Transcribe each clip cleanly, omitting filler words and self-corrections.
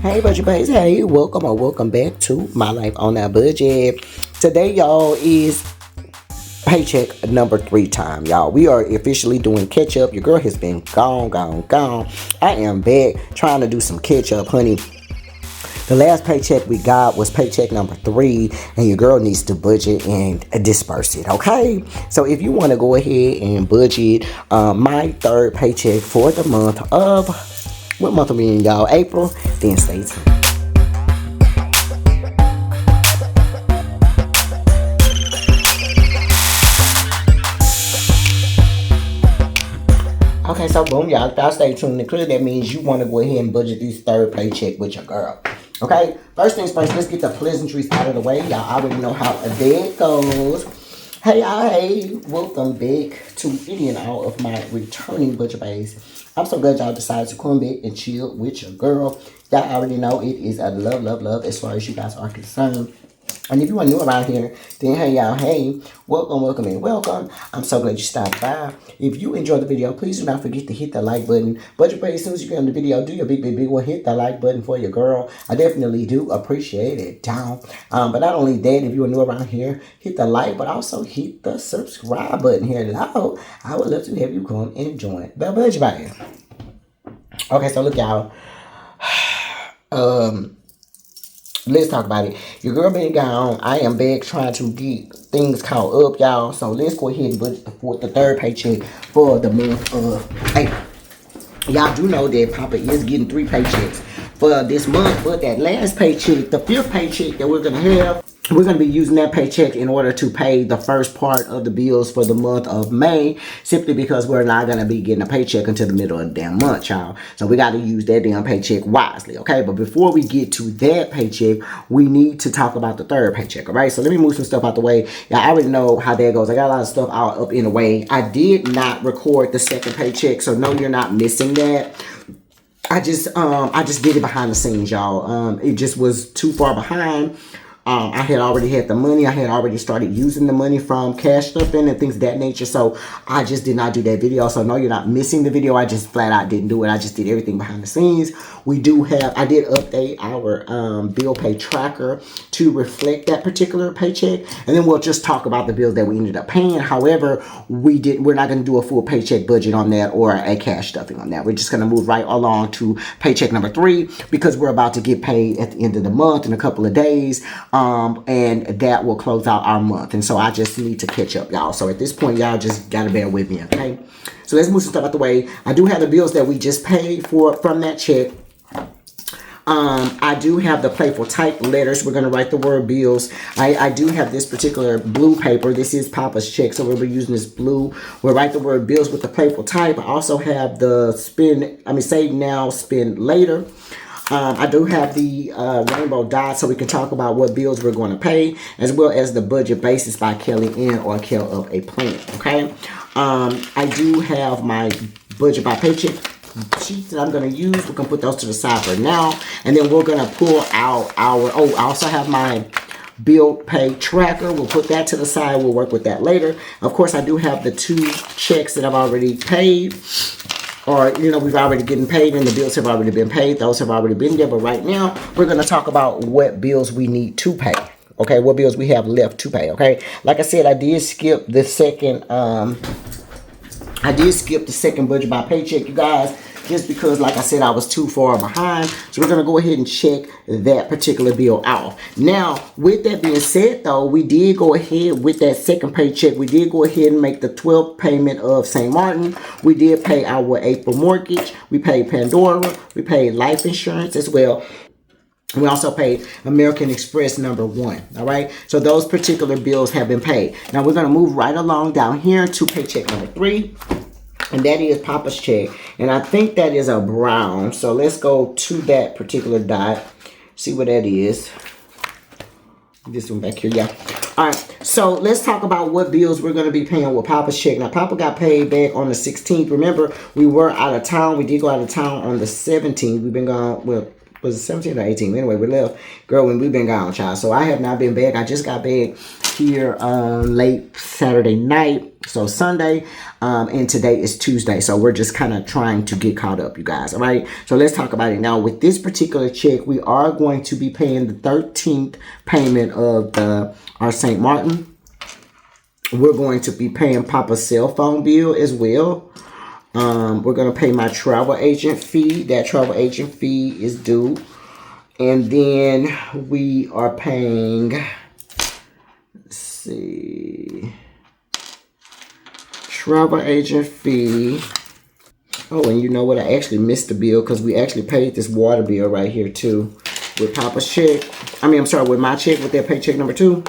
Hey budget baes, hey, welcome or welcome back to My Life on a Budget. Today, y'all, is paycheck number 3 time, y'all. We are officially doing catch up. Your girl has been gone. I am back trying to do some catch up, honey. The last paycheck we got was paycheck number 3, and your girl needs to budget and disperse it, okay? So if you want to go ahead and budget my 3rd paycheck for the month of, what month are we in, y'all? April, then stay tuned. Okay, so boom, y'all. If y'all stay tuned and clear, that means you want to go ahead and budget this 3rd paycheck with your girl. Okay, first things first, let's get the pleasantries out of the way. Y'all already know how that goes. Hey, y'all, hey, welcome back to any and all of my returning budget baes. I'm so glad y'all decided to come back and chill with your girl. Y'all already know it is a love as far as you guys are concerned. And if you are new around here, then hey y'all, hey, welcome. I'm so glad you stopped by. If you enjoyed the video, please do not forget to hit the like button. Budget pay, as soon as you get on the video, do your big one. Hit the like button for your girl. I definitely do appreciate it, down. But not only that, if you are new around here, hit the like, but also hit the subscribe button here below. I would love to have you come and join the budget pay. Okay, so look, y'all. Let's talk about it. Your girl been gone. I am back trying to get things caught up, y'all. So let's go ahead and budget the 3rd paycheck for the month of April. Y'all do know that Papa is getting 3 paychecks for this month, but that last paycheck, the 5th paycheck that we're gonna have, we're going to be using that paycheck in order to pay the first part of the bills for the month of May, simply because we're not going to be getting a paycheck until the middle of the damn month, y'all. So we got to use that damn paycheck wisely, okay? But before we get to that paycheck, we need to talk about the 3rd paycheck, all right? So let me move some stuff out the way. Y'all already know how that goes. I got a lot of stuff out up in the way. I did not record the 2nd paycheck, so no, you're not missing that. I just did it behind the scenes, y'all. It just was too far behind. I had already had the money. I had already started using the money from cash stuffing and things of that nature. So I just did not do that video. So no, you're not missing the video. I just flat out didn't do it. I just did everything behind the scenes. We do have, I did update our bill pay tracker to reflect that particular paycheck. And then we'll just talk about the bills that we ended up paying. However, we're not going to do a full paycheck budget on that or a cash stuffing on that. We're just going to move right along to paycheck number 3 because we're about to get paid at the end of the month in a couple of days. And that will close out our month. And so I just need to catch up, y'all. So at this point, y'all just got to bear with me, okay? So let's move some stuff out the way. I do have the bills that we just paid for from that check. I do have the playful type letters. We're going to write the word bills. I do have this particular blue paper. This is Papa's check, so we'll be using this blue. We'll write the word bills with the playful type. I also have the save now, spend later. I do have the rainbow dot so we can talk about what bills we're going to pay, as well as the budget basis by Kelly Ann or Kell of a Plan, okay? I do have my budget by paycheck sheets that I'm going to use. We're going to put those to the side for now, and then we're going to pull out our, I also have my bill pay tracker. We'll put that to the side. We'll work with that later. Of course, I do have the 2 checks that I've already paid. Or, you know, we've already getting paid and the bills have already been paid. Those have already been there. But right now, we're going to talk about what bills we need to pay. Okay, what bills we have left to pay. Okay, like I said, I did skip the second budget by paycheck, you guys, just because, like I said, I was too far behind. So we're going to go ahead and check that particular bill off. Now, with that being said, though, we did go ahead with that 2nd paycheck. We did go ahead and make the 12th payment of St. Martin. We did pay our April mortgage. We paid Pandora. We paid life insurance as well. We also paid American Express number 1, all right? So those particular bills have been paid. Now, we're going to move right along down here to paycheck number 3. And that is Papa's check. And I think that is a brown. So let's go to that particular dot. See what that is. This one back here, yeah. All right. So let's talk about what bills we're going to be paying with Papa's check. Now, Papa got paid back on the 16th. Remember, we were out of town. We did go out of town on the 17th. We've been gone, well, was it 17 or 18? Anyway, we left, girl, when we've been gone, child. So I have not been back. I just got back here late Saturday night. So Sunday, and today is Tuesday. So we're just kind of trying to get caught up, you guys. All right. So let's talk about it now. With this particular check, we are going to be paying the 13th payment of our St. Martin. We're going to be paying Papa's cell phone bill as well. We're going to pay my travel agent fee. That travel agent fee is due. And then we are paying, let's see, travel agent fee. Oh, and you know what? I actually missed the bill because we actually paid this water bill right here too. With Papa's check. I'm sorry, with my check, with that paycheck number 2.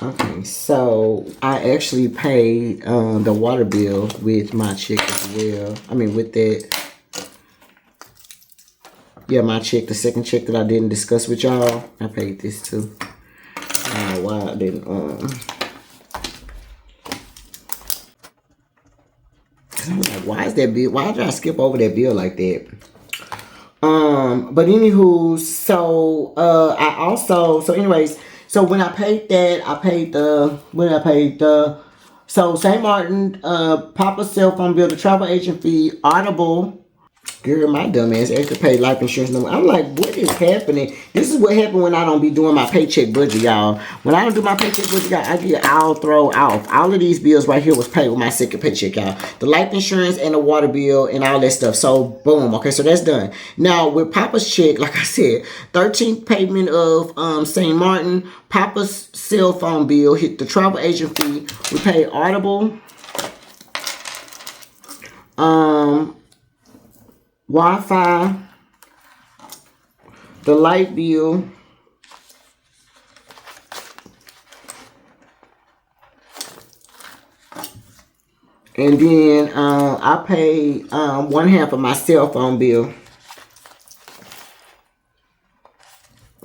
Okay, so I actually paid the water bill with my check as well. With that. Yeah, my check, the second check that I didn't discuss with y'all. I paid this too. I don't know why I didn't. Cause I was like, why is that bill? Why did I skip over that bill like that? But anywho, so anyways. So when I paid that, I paid so St. Martin, Papa's cell phone bill, the travel agent fee, Audible. Girl, my dumb ass actually paid life insurance number. I'm like, what is happening? This is what happened when I don't be doing my paycheck budget, y'all. When I don't do my paycheck budget, y'all, I'll throw off. All of these bills right here was paid with my second paycheck, y'all. The life insurance and the water bill and all that stuff. So, boom. Okay, so that's done. Now, with Papa's check, like I said, 13th payment of St. Martin, Papa's cell phone bill, hit the travel agent fee. We paid Audible. Wi-Fi, the light bill, and then I paid 1/2 of my cell phone bill.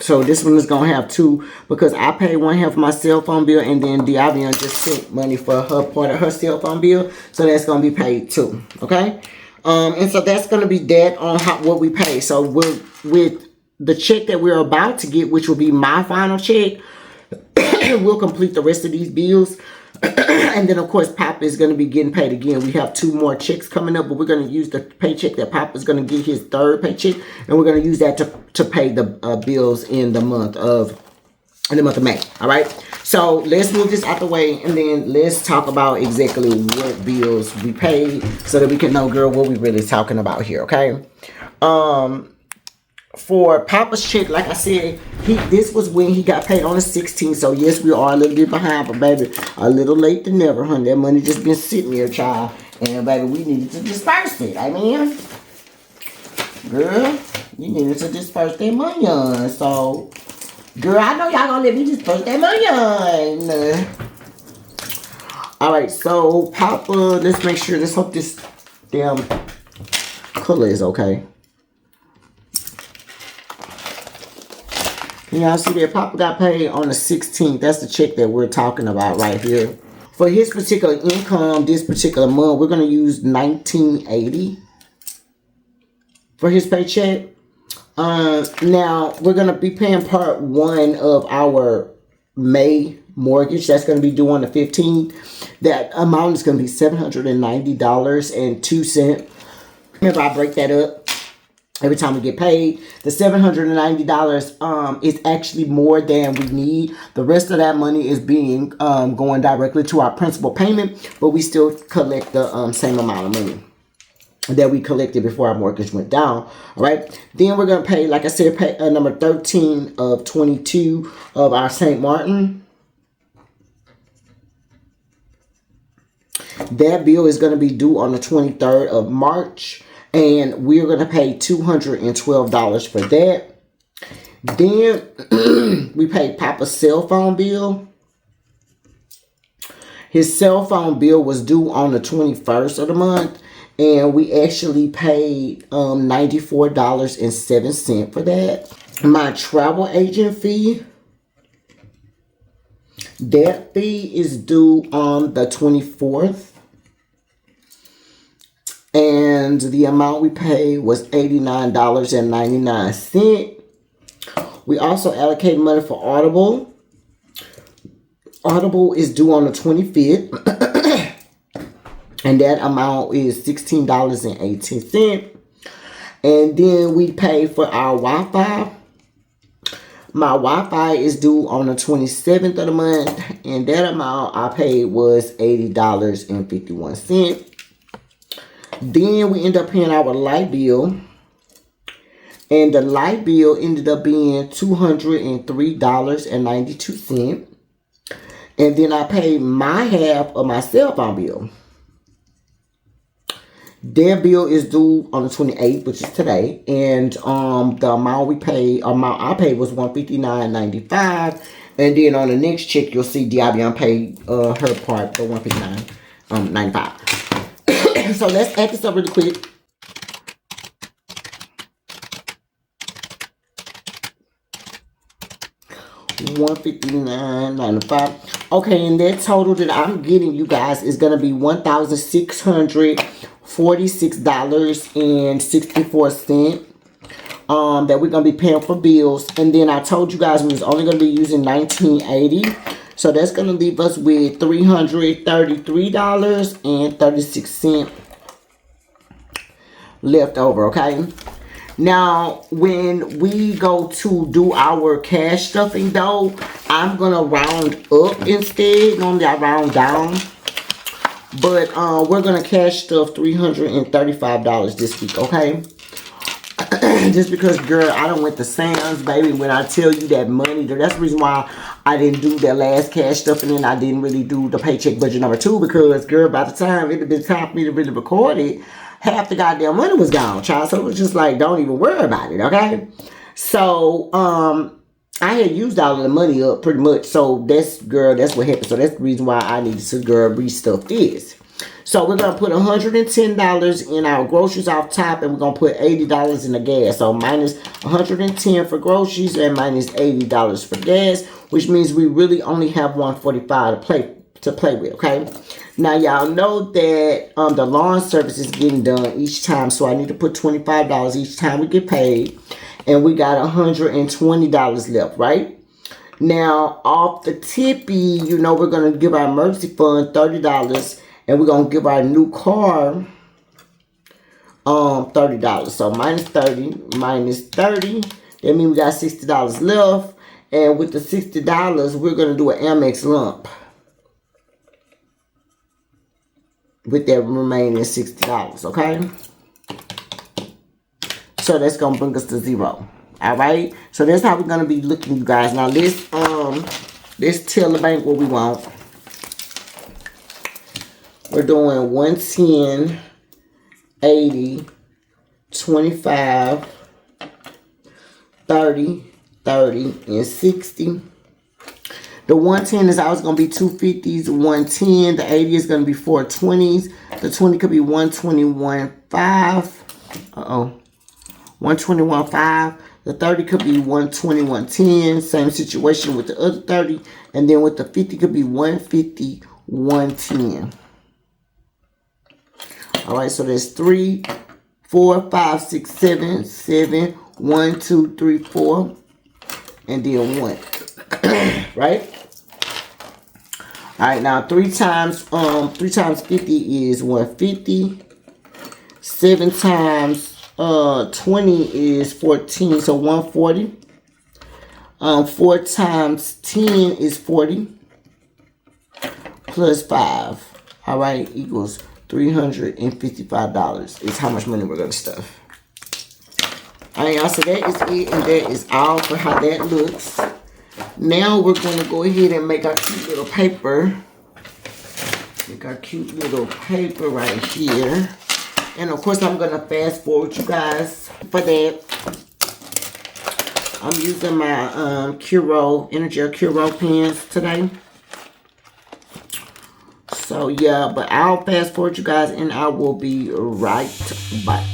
So this one is gonna have 2 because I paid 1/2 of my cell phone bill, and then Diavion just sent money for her part of her cell phone bill, so that's gonna be paid too. Okay. And so that's going to be that on what we pay. So with the check that we're about to get, which will be my final check, we'll complete the rest of these bills. And then, of course, Papa is going to be getting paid again. We have 2 more checks coming up, but we're going to use the paycheck that Papa is going to get his 3rd paycheck. And we're going to use that to pay the bills in the month of May. All right. So let's move this out the way, and then let's talk about exactly what bills we paid so that we can know, girl, what we really talking about here. Okay. For Papa's check, like I said, this was when he got paid on the 16th. So yes, we are a little bit behind, but baby, a little late than never, honey. That money just been sitting there, child, and baby, we needed to disperse it. Girl, you needed to disperse that money on. So, girl, I know y'all gonna let me disperse that money on. Alright, so Papa, let's make sure, let's hope this damn color is okay. Can y'all see that Papa got paid on the 16th? That's the check that we're talking about right here. For his particular income, this particular month, we're going to use $19.80 for his paycheck. Now, we're going to be paying part 1 of our May mortgage. That's going to be due on the 15th. That amount is going to be $790.02. Remember, I break that up every time we get paid. The $790 is actually more than we need. The rest of that money is being going directly to our principal payment, but we still collect the same amount of money that we collected before our mortgage went down. All right. Then we're going to pay, like I said, pay number 13 of 22 of our St. Martin. That bill is going to be due on the 23rd of March. And we're going to pay $212 for that. Then we paid Papa's cell phone bill. His cell phone bill was due on the 21st of the month. And we actually paid $94.07 for that. My travel agent fee. That fee is due on the 24th. And the amount we paid was $89.99. We also allocated money for Audible. Audible is due on the 25th. And that amount is $16.18. And then we pay for our Wi-Fi. My Wi-Fi is due on the 27th of the month. And that amount I paid was $80.51. Then we end up paying our light bill. And the light bill ended up being $203.92. And then I paid my half of my cell phone bill. Their bill is due on the 28th, which is today. And the amount I paid was $159.95. And then on the next check, you'll see Diabion paid her part for $159.95. So let's add this up really quick. $159.95. Okay, and that total that I'm getting you guys is gonna be $1,646.64. That we're gonna be paying for bills. And then I told you guys we was only gonna be using $19.80. So that's gonna leave us with $333.36 left over, okay? Now, when we go to do our cash stuffing though, I'm gonna round up instead. Normally I round down. But we're gonna cash stuff $335 this week, okay? Just because, girl, I don't went to Sam's, baby. When I tell you that money, that's the reason why I didn't do that last cash stuffing, and I didn't really do the paycheck budget number 2, because, girl, by the time it had been time for me to really record it, half the goddamn money was gone, child. So it was just like, don't even worry about it, okay? So, I had used all of the money up pretty much. So that's what happened. So that's the reason why I needed to, restuff this. So we're going to put $110 in our groceries off top, and we're going to put $80 in the gas. So minus $110 for groceries and minus $80 for gas, which means we really only have $145 to play with, okay? Now, y'all know that the lawn service is getting done each time, so I need to put $25 each time we get paid, and we got $120 left, right? Now, off the tippy, you know, we're going to give our emergency fund $30, and we're going to give our new car $30. So minus 30 minus 30, that means we got $60 left, and with the $60, we're going to do an Amex lump with that remaining $60, okay? So that's gonna bring us to $0. All right. So that's how we're gonna be looking, you guys. Now let's tell the bank what we want. We're doing 110, 80, 25, 30, 30, and 60. The 110 is always going to be 250s, 110. The 80 is going to be 420s. The 20 could be 121.5. 121.5. The 30 could be 121.10. Same situation with the other 30. And then with the 50 could be 150, 110. All right, so there's 3, 4, 5, 6, 7, 7, 1, 2, 3, 4, and then 1. Right? All right, now 3 times 50 is 150. 7 times 20 is 14, so 140. 4 times 10 is 40 plus 5. All right, equals $355 is how much money we're gonna stuff. All right, y'all, so that is it, and that is all for how that looks. Now we're going to go ahead and make our cute little paper. Make our cute little paper right here. And of course, I'm going to fast forward you guys for that. I'm using my Energel Curo pens today. So yeah, but I'll fast forward you guys, and I will be right back.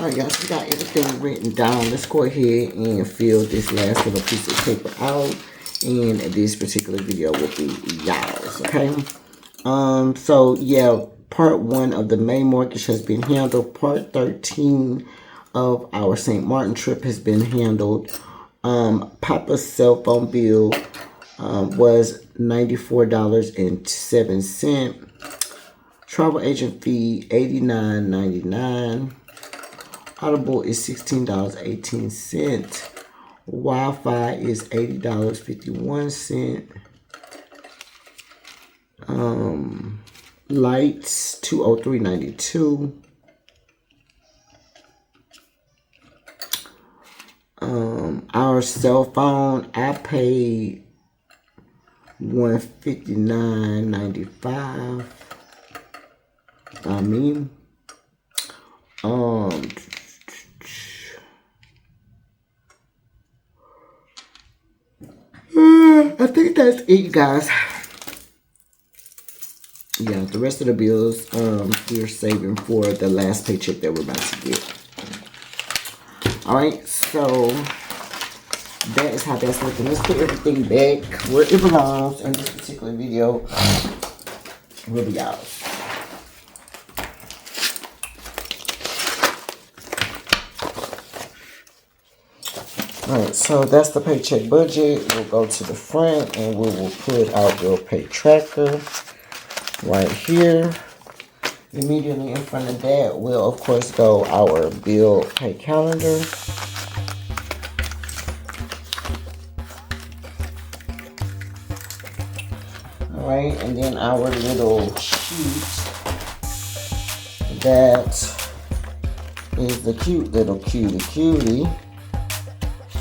Alright, y'all, so we got everything written down. Let's go ahead and fill this last little piece of paper out. And this particular video will be y'all's, okay? So yeah, part 1 of the May mortgage has been handled. Part 13 of our St. Martin trip has been handled. Papa's cell phone bill was $94.07. Travel agent fee $89.99. Audible is $16.18. Wi-Fi is $80.51. Lights $203.92. Our cell phone, I paid $159.95. I think that's it, guys. Yeah, the rest of the bills we're saving for the last paycheck that we're about to get. Alright, so that is how that's looking. Let's put everything back where it belongs in this particular video. We'll be out. Alright, so that's the paycheck budget. We'll go to the front and we will put our bill pay tracker right here. Immediately in front of that will of course go our bill pay calendar. Alright, and then our little sheet that is the cute little cutie.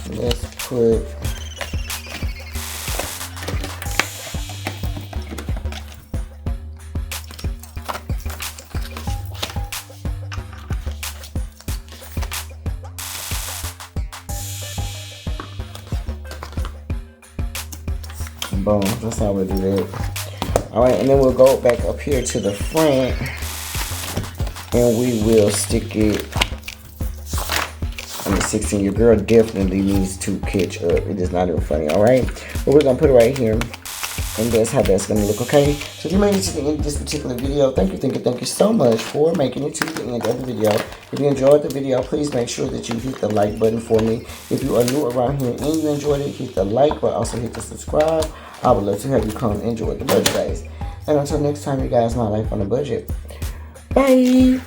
Let's put boom, that's how we do that. Alright, and then we'll go back up here to the front and we will stick it on the 16. Your girl definitely needs to catch up. It is not even funny, alright? But we're gonna put it right here. And that's how that's gonna look, okay? So if you made it to the end of this particular video, thank you so much for making it to the end of the video. If you enjoyed the video, please make sure that you hit the like button for me. If you are new around here and you enjoyed it, hit the like, but also hit the subscribe. I would love to have you come enjoy the budget, guys. And until next time, you guys, my life on a budget. Bye!